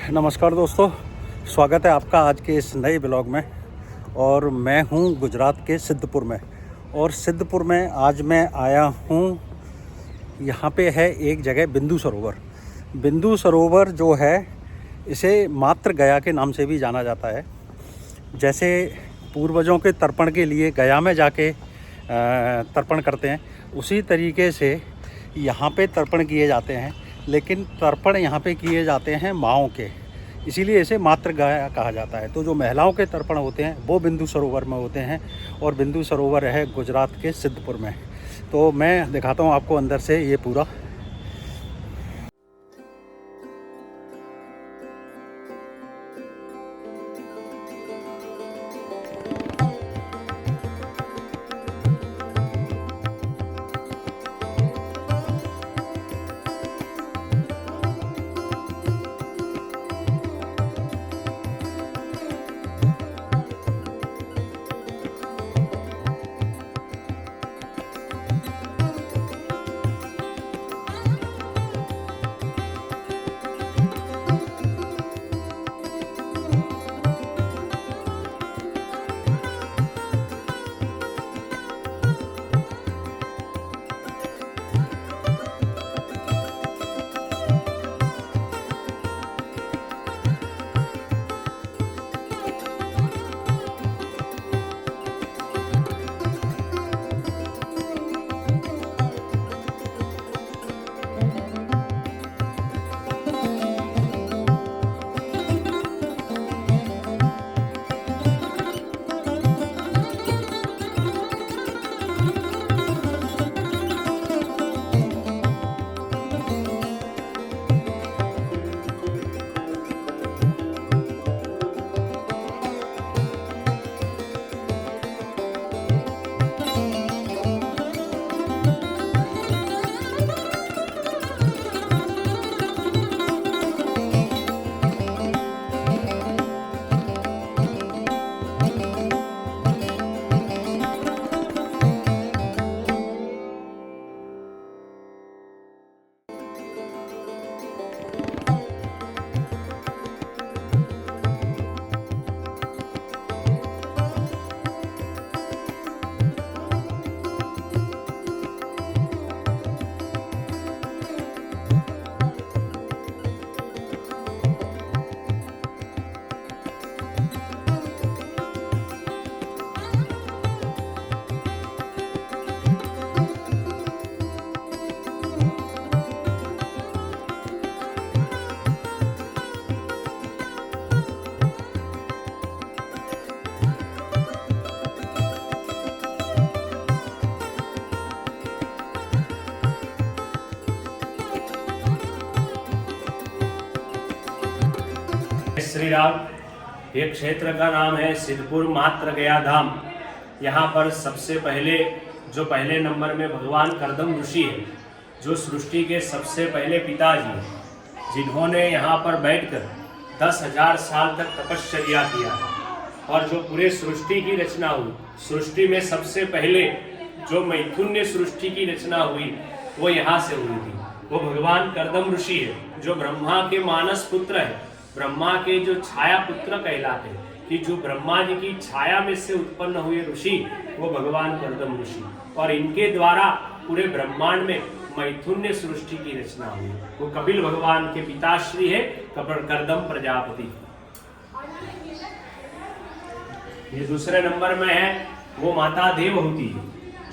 नमस्कार दोस्तों, स्वागत है आपका आज के इस नए ब्लॉग में। और मैं हूं गुजरात के सिद्धपुर में। और सिद्धपुर में आज मैं आया हूं, यहां पे है एक जगह बिंदु सरोवर। बिंदु सरोवर जो है, इसे मात्र गया के नाम से भी जाना जाता है। जैसे पूर्वजों के तर्पण के लिए गया में जाके तर्पण करते हैं, उसी तरीके से यहाँ पे तर्पण किए जाते हैं। लेकिन तर्पण यहाँ पे किए जाते हैं माँओं के, इसीलिए इसे मात्र गया कहा जाता है। तो जो महिलाओं के तर्पण होते हैं वो बिंदु सरोवर में होते हैं, और बिंदु सरोवर है गुजरात के सिद्धपुर में। तो मैं दिखाता हूँ आपको अंदर से ये पूरा। श्री राम। ये क्षेत्र का नाम है सिद्धपुर मात्र गया धाम। यहाँ पर सबसे पहले जो पहले नंबर में भगवान कर्दम ऋषि है, जो सृष्टि के सबसे पहले पिताजी हैं, जिन्होंने यहाँ पर बैठकर 10,000 साल तक तपश्चर्या किया। और जो पूरे सृष्टि की रचना हुई, सृष्टि में सबसे पहले जो मैथुन्य सृष्टि की रचना हुई वो यहाँ से हुई थी। वो भगवान कर्दम ऋषि है, जो ब्रह्मा के मानस पुत्र है, ब्रह्मा के जो छाया पुत्र कहलाते हैं, कि जो ब्रह्मा जी की छाया में से उत्पन्न हुए ऋषि वो भगवान कर्दम ऋषि। और इनके द्वारा पूरे ब्रह्मांड में मैथुन्य सृष्टि की रचना हुई। वो कपिल भगवान के पिताश्री है, कर्दम प्रजापति। ये दूसरे नंबर में है वो माता देवहूति,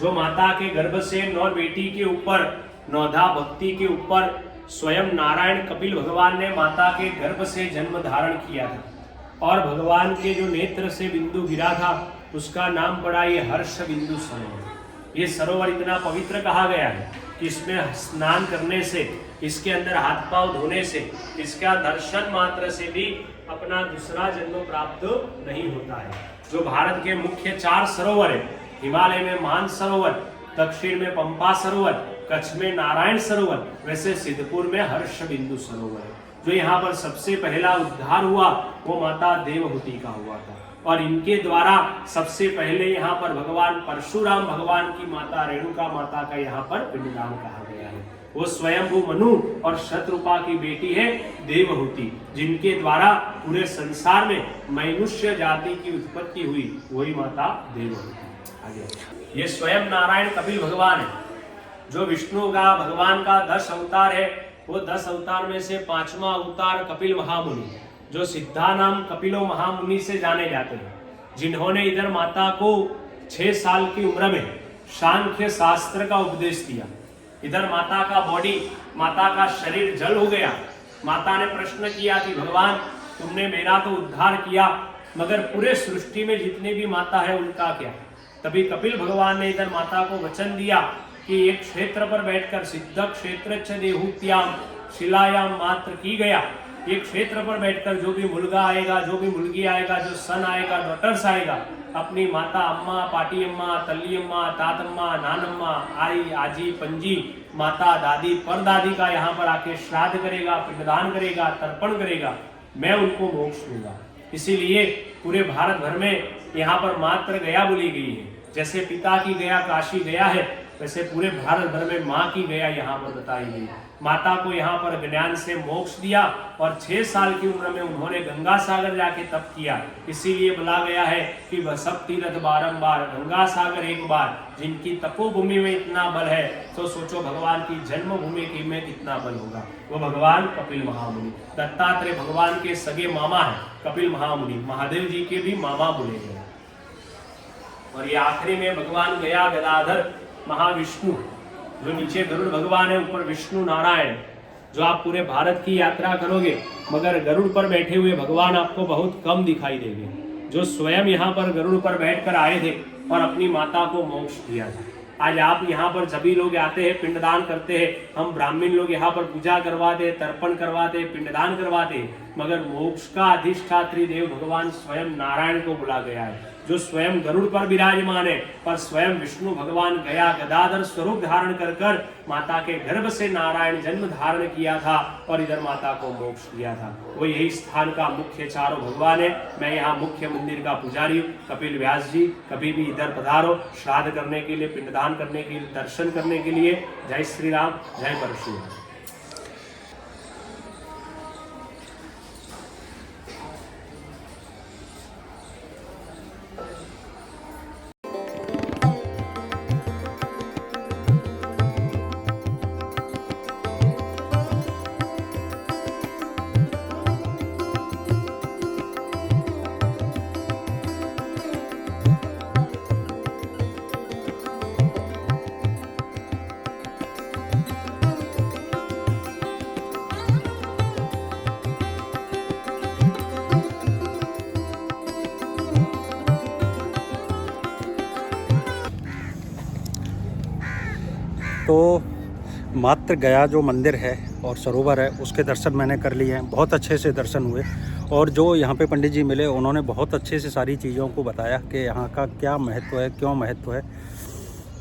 जो माता के गर्भ से 9 बेटी के ऊपर, 9धा भक्ति के ऊपर स्वयं नारायण कपिल भगवान ने माता के गर्भ से जन्म धारण किया था। और भगवान के जो नेत्र से बिंदु गिरा था उसका नाम पड़ा ये हर्ष बिंदु सरोवर। ये सरोवर इतना पवित्र कहा गया है कि इसमें स्नान करने से, इसके अंदर हाथ पांव धोने से, इसका दर्शन मात्र से भी अपना दूसरा जन्म प्राप्त नहीं होता है। जो भारत के मुख्य 4 सरोवर है, हिमालय में मानसरोवर, दक्षिण में पंपा सरोवर, कच्छ में नारायण सरोवर, वैसे सिद्धपुर में हर्ष बिंदु सरोवर है। जो यहाँ पर सबसे पहला उद्धार हुआ वो माता देवहूति का हुआ था। और इनके द्वारा सबसे पहले यहाँ पर भगवान परशुराम भगवान की माता रेणुका माता का यहाँ पर पिंडदान कहा गया है। वो स्वयंभू मनु और शतरूपा की बेटी है देवहूति, जिनके द्वारा पूरे संसार में मनुष्य जाति की उत्पत्ति हुई, वही माता देवहूति। आगे ये स्वयं नारायण कपिल भगवान है, जो विष्णु का भगवान का 10 अवतार है। वो 10 अवतार में से 5वां अवतार कपिल महामुनि, जो सिद्धा नाम कपिलो महामुनि से जाने जाते हैं, जिन्होंने इधर माता को 6 साल की उम्र में सांख्य शास्त्र का उपदेश दिया। इधर माता का बॉडी, माता का शरीर जल हो गया। माता ने प्रश्न किया कि भगवान तुमने मेरा तो उद्धार किया, मगर पूरे सृष्टि में जितने भी माता है उनका क्या? तभी कपिल भगवान ने इधर माता को वचन दिया कि एक क्षेत्र पर बैठकर सिद्ध क्षेत्र देहूत्याम शिलायाम मात्र की गया, एक क्षेत्र पर बैठकर जो भी मुलगा आएगा, जो भी मुलगी आएगा, जो सन आएगा, डॉटर्स आएगा, अपनी माता अम्मा, पाटी अम्मा, तल्ली अम्मा, तातम्मा, नानम्मा, आई, आजी, पंजी, माता, दादी, परदादी का यहाँ पर आके श्राद्ध करेगा, पिंडदान करेगा, तर्पण करेगा, मैं उनको मोक्ष दूंगा। इसीलिए पूरे भारत भर में यहाँ पर मात्र गया बोली गई है। जैसे पिता की गया काशी गया है, वैसे पूरे भारत भर में माँ की गया यहाँ पर बताई गई। माता को यहाँ पर ज्ञान से मोक्ष दिया और 6 साल की उम्र में उन्होंने गंगा सागर जाके तप किया। इसीलिए बोला गया है कि वह सब तीर्थ बारंबार, गंगा सागर एक बार। जिनकी तपोभूमि में इतना बल है तो सोचो भगवान की जन्मभूमि की में कितना बल होगा। वो भगवान कपिल महामुनि, दत्तात्रेय भगवान के सगे मामा है कपिल महामुनि, महादेव जी के भी मामा बोले गए। और ये आखिरी में भगवान गया गदाधर महाविष्णु, जो नीचे गरुड़ भगवान है, ऊपर विष्णु नारायण। जो आप पूरे भारत की यात्रा करोगे मगर गरुड़ पर बैठे हुए भगवान आपको बहुत कम दिखाई देंगे, जो स्वयं यहाँ पर गरुड़ पर बैठकर आए थे और अपनी माता को मोक्ष दिया था। आज आप यहाँ पर सभी लोग आते हैं, पिंडदान करते हैं, हम ब्राह्मण लोग यहाँ पर पूजा करवाते, तर्पण करवाते, पिंडदान करवाते, मगर मोक्ष का अधिष्ठात्री देव भगवान स्वयं नारायण को बुला गया है, जो स्वयं गरुड़ पर विराजमान है, पर स्वयं विष्णु भगवान गया गदाधर स्वरूप धारण कर कर माता के गर्भ से नारायण जन्म धारण किया था और इधर माता को मोक्ष दिया था। वो यही स्थान का मुख्य चारों भगवान है। मैं यहाँ मुख्य मंदिर का पुजारी हूँ, कपिल व्यास जी। कभी भी इधर पधारो श्राद्ध करने के लिए, पिंडदान करने के लिए, दर्शन करने के लिए। जय श्री राम, जय परशुराम। तो मात्र गया जो मंदिर है और सरोवर है उसके दर्शन मैंने कर लिए हैं, बहुत अच्छे से दर्शन हुए। और जो यहाँ पे पंडित जी मिले उन्होंने बहुत अच्छे से सारी चीज़ों को बताया कि यहाँ का क्या महत्व है, क्यों महत्व है।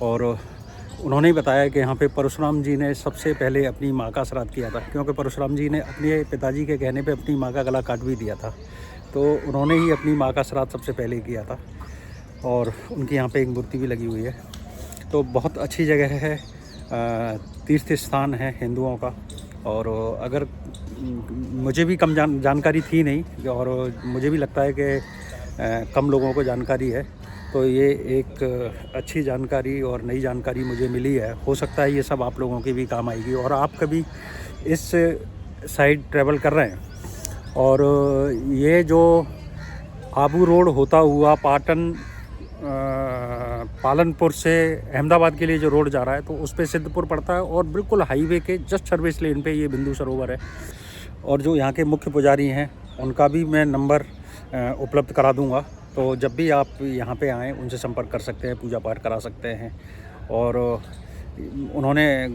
और उन्होंने ही बताया कि यहाँ पे परशुराम जी ने सबसे पहले अपनी माँ का श्राद्ध किया था, क्योंकि परशुराम जी ने अपने पिताजी के कहने पे अपनी माँ का गला काट भी दिया था, तो उन्होंने ही अपनी माँ का श्राद्ध सबसे पहले किया था। और उनकी यहाँ पे एक मूर्ति भी लगी हुई है। तो बहुत अच्छी जगह है, तीर्थ स्थान है हिंदुओं का। और अगर मुझे भी कम जानकारी थी नहीं, और मुझे भी लगता है कि कम लोगों को जानकारी है, तो ये एक अच्छी जानकारी और नई जानकारी मुझे मिली है। हो सकता है ये सब आप लोगों के भी काम आएगी। और आप कभी इस साइड ट्रैवल कर रहे हैं और ये जो आबू रोड होता हुआ पालनपुर से अहमदाबाद के लिए जो रोड जा रहा है, तो उस पे सिद्धपुर पड़ता है और बिल्कुल हाईवे के जस्ट सर्विस लेन पे ये बिंदु सरोवर है। और जो यहाँ के मुख्य पुजारी हैं उनका भी मैं नंबर उपलब्ध करा दूँगा, तो जब भी आप यहाँ पे आएँ उनसे संपर्क कर सकते हैं, पूजा पाठ करा सकते हैं। और उन्होंने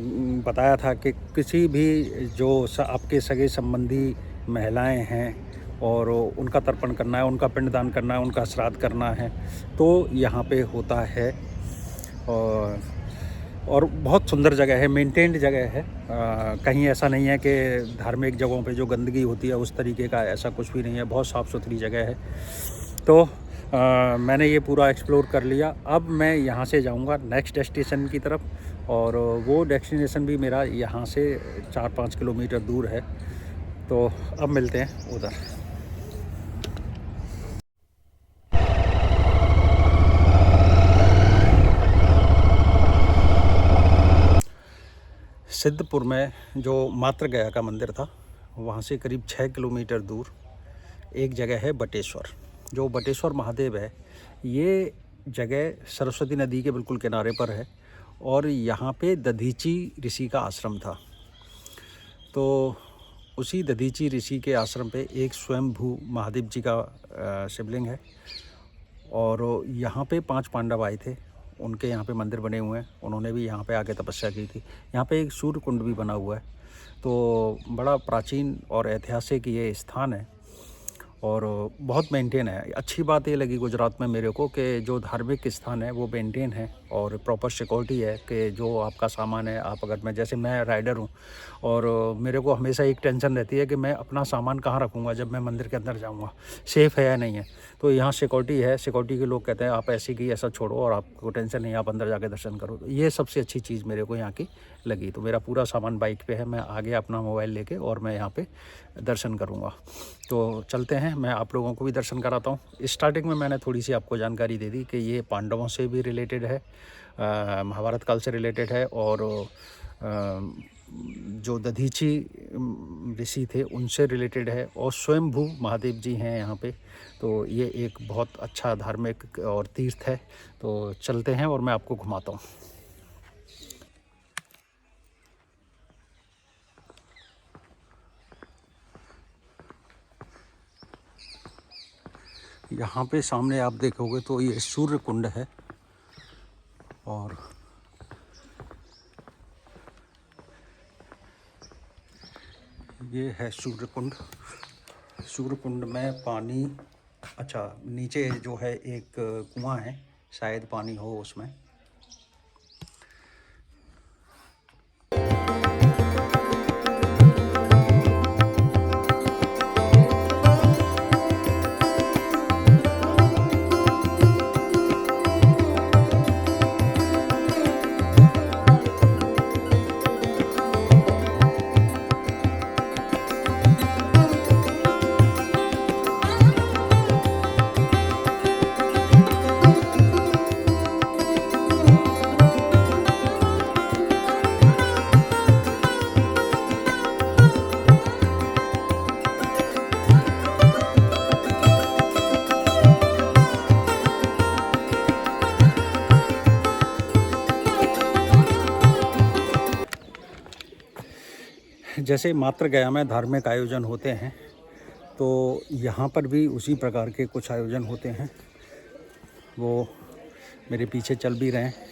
बताया था कि किसी भी जो आपके सगे संबंधी महिलाएं हैं और उनका तर्पण करना है, उनका पिंडदान करना है, उनका श्राद्ध करना है, तो यहाँ पे होता है। और बहुत सुंदर जगह है, मेंटेन्ड जगह है। कहीं ऐसा नहीं है कि धार्मिक जगहों पे जो गंदगी होती है उस तरीके का, ऐसा कुछ भी नहीं है। बहुत साफ़ सुथरी जगह है। तो मैंने ये पूरा एक्सप्लोर कर लिया। अब मैं यहाँ से जाऊँगा नेक्स्ट डेस्टिनेशन की तरफ और वो डेस्टिनेशन भी मेरा यहाँ से 4-5 किलोमीटर दूर है। तो अब मिलते हैं उधर। सिद्धपुर में जो मात्र गया का मंदिर था, वहाँ से करीब 6 किलोमीटर दूर एक जगह है बटेश्वर। जो बटेश्वर महादेव है, ये जगह सरस्वती नदी के बिल्कुल किनारे पर है और यहाँ पे दधीची ऋषि का आश्रम था। तो उसी दधीची ऋषि के आश्रम पे एक स्वयंभू महादेव जी का शिवलिंग है और यहाँ पे 5 पांडव आए थे, उनके यहाँ पे मंदिर बने हुए हैं। उन्होंने भी यहाँ पे आके तपस्या की थी। यहाँ पे एक सूर्य कुंड भी बना हुआ है। तो बड़ा प्राचीन और ऐतिहासिक ये स्थान है और बहुत मेंटेन है। अच्छी बात ये लगी गुजरात में मेरे को कि जो धार्मिक स्थान है वो मेंटेन है और प्रॉपर सिक्योरिटी है कि जो आपका सामान है, आप अगर मैं राइडर हूँ और मेरे को हमेशा एक टेंशन रहती है कि मैं अपना सामान कहाँ रखूँगा जब मैं मंदिर के अंदर जाऊँगा, सेफ़ है या नहीं है। तो यहाँ सिक्योरिटी है। सिक्योरिटी के लोग कहते हैं आप ऐसी की ऐसा छोड़ो और आपको टेंशन नहीं, आप अंदर जाके दर्शन करो। तो ये सबसे अच्छी चीज़ मेरे को यहाँ की लगी। तो मेरा पूरा सामान बाइक पे है, मैं आगे अपना मोबाइल लेके और मैं यहाँ पे दर्शन करूँगा। तो चलते हैं, मैं आप लोगों को भी दर्शन कराता हूँ। स्टार्टिंग में मैंने थोड़ी सी आपको जानकारी दे दी कि ये पांडवों से भी रिलेटेड है, महाभारत काल से रिलेटेड है और जो दधीची ऋषि थे उनसे रिलेटेड है और स्वयंभू महादेव जी हैं यहाँ पे। तो ये एक बहुत अच्छा धार्मिक और तीर्थ है। तो चलते हैं और मैं आपको घुमाता हूँ। यहाँ पे सामने आप देखोगे तो ये सूर्य कुंड है और ये है सूर्य कुंड। सूर्य कुंड में पानी, अच्छा नीचे जो है एक कुआं है, शायद पानी हो उसमें। जैसे मात्र गया में धार्मिक आयोजन होते हैं, तो यहाँ पर भी उसी प्रकार के कुछ आयोजन होते हैं। वो मेरे पीछे चल भी रहे हैं।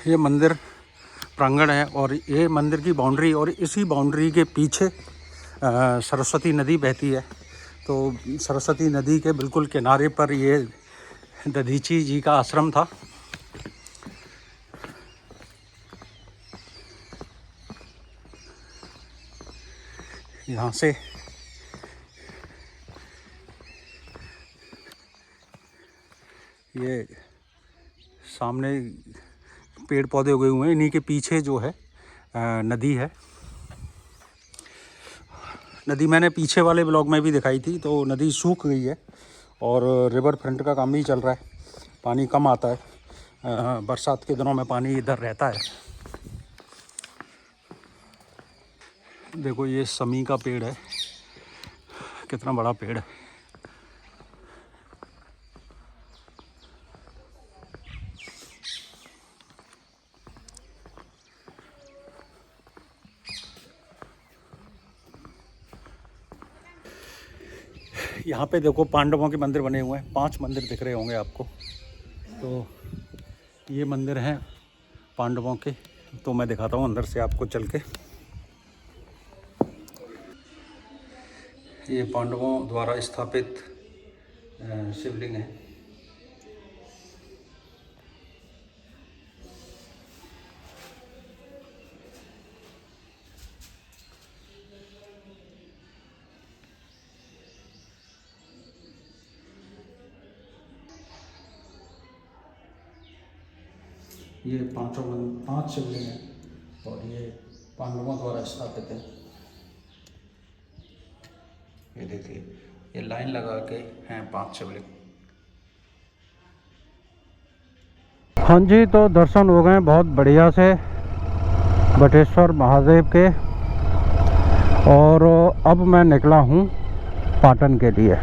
ये मंदिर प्रांगण है और ये मंदिर की बाउंड्री और इसी बाउंड्री के पीछे सरस्वती नदी बहती है। तो सरस्वती नदी के बिल्कुल किनारे पर ये दधीची जी का आश्रम था। यहाँ से ये सामने पेड़ पौधे उगे हुए हैं, इन्हीं के पीछे जो है नदी है। नदी मैंने पीछे वाले ब्लॉग में भी दिखाई थी। तो नदी सूख गई है और रिवर फ्रंट का काम भी चल रहा है, पानी कम आता है। बरसात के दिनों में पानी इधर रहता है। देखो ये समी का पेड़ है, कितना बड़ा पेड़ है। यहाँ पे देखो पांडवों के मंदिर बने हुए हैं, 5 मंदिर दिख रहे होंगे आपको। तो ये मंदिर हैं पांडवों के, तो मैं दिखाता हूँ अंदर से आपको चल के। ये पांडवों द्वारा स्थापित शिवलिंग है। ये 5 शिवलिंग हैं और ये पांडवों द्वारा स्थापित है। ये देखिए, ये लाइन लगा के हैं 5 शिवलिंग। हाँ जी, तो दर्शन हो गए बहुत बढ़िया से बटेश्वर महादेव के, और अब मैं निकला हूँ पाटन के लिए।